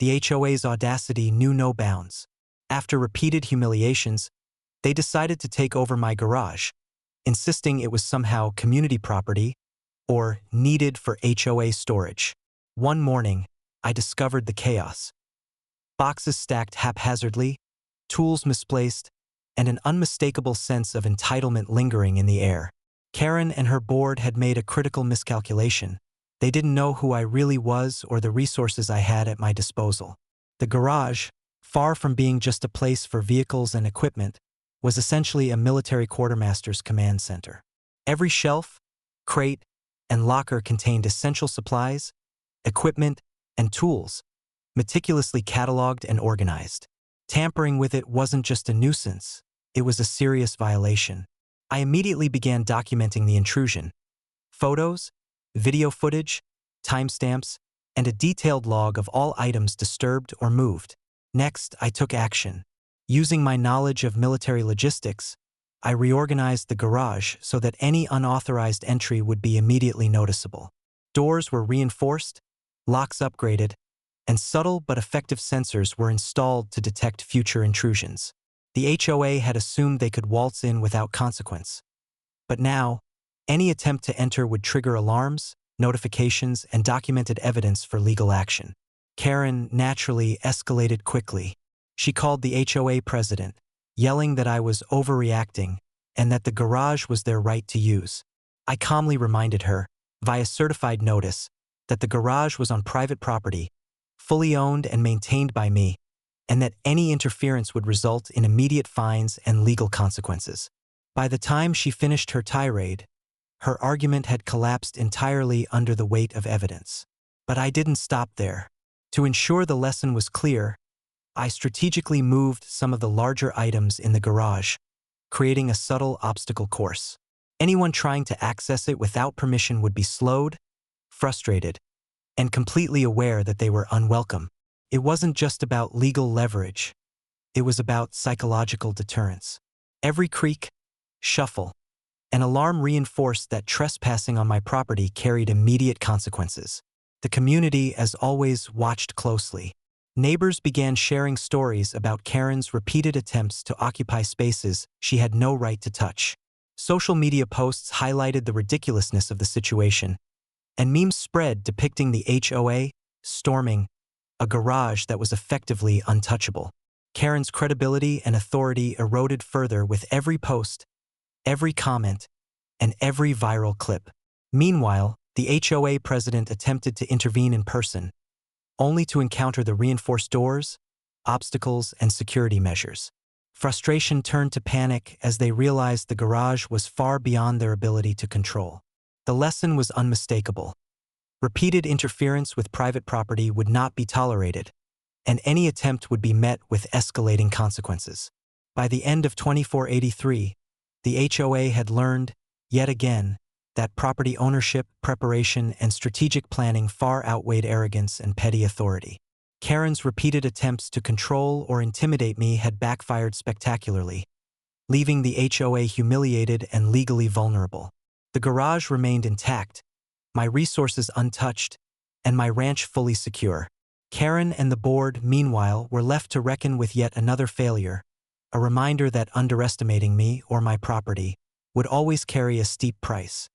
The HOA's audacity knew no bounds. After repeated humiliations, they decided to take over my garage, insisting it was somehow community property or needed for HOA storage. One morning, I discovered the chaos. Boxes stacked haphazardly, tools misplaced, and an unmistakable sense of entitlement lingering in the air. Karen and her board had made a critical miscalculation. They didn't know who I really was or the resources I had at my disposal. The garage, far from being just a place for vehicles and equipment, was essentially a military quartermaster's command center. Every shelf, crate, and locker contained essential supplies, equipment, and tools, meticulously cataloged and organized. Tampering with it wasn't just a nuisance, it was a serious violation. I immediately began documenting the intrusion. Photos, video footage, timestamps, and a detailed log of all items disturbed or moved. Next, I took action. Using my knowledge of military logistics, I reorganized the garage so that any unauthorized entry would be immediately noticeable. Doors were reinforced, locks upgraded, and subtle but effective sensors were installed to detect future intrusions. The HOA had assumed they could waltz in without consequence. But now, any attempt to enter would trigger alarms, notifications, and documented evidence for legal action. Karen naturally escalated quickly. She called the HOA president, yelling that I was overreacting and that the garage was their right to use. I calmly reminded her, via certified notice, that the garage was on private property, fully owned and maintained by me, and that any interference would result in immediate fines and legal consequences. By the time she finished her tirade, her argument had collapsed entirely under the weight of evidence. But I didn't stop there. To ensure the lesson was clear, I strategically moved some of the larger items in the garage, creating a subtle obstacle course. Anyone trying to access it without permission would be slowed, frustrated, and completely aware that they were unwelcome. It wasn't just about legal leverage. It was about psychological deterrence. Every creak, shuffle, and alarm reinforced that trespassing on my property carried immediate consequences. The community, as always, watched closely. Neighbors began sharing stories about Karen's repeated attempts to occupy spaces she had no right to touch. Social media posts highlighted the ridiculousness of the situation, and memes spread depicting the HOA storming a garage that was effectively untouchable. Karen's credibility and authority eroded further with every post, every comment, and every viral clip. Meanwhile, the HOA president attempted to intervene in person, only to encounter the reinforced doors, obstacles, and security measures. Frustration turned to panic as they realized the garage was far beyond their ability to control. The lesson was unmistakable. Repeated interference with private property would not be tolerated, and any attempt would be met with escalating consequences. By the end of 2483, the HOA had learned, yet again, that property ownership, preparation, and strategic planning far outweighed arrogance and petty authority. Karen's repeated attempts to control or intimidate me had backfired spectacularly, leaving the HOA humiliated and legally vulnerable. The garage remained intact, my resources untouched, and my ranch fully secure. Karen and the board, meanwhile, were left to reckon with yet another failure, a reminder that underestimating me or my property would always carry a steep price.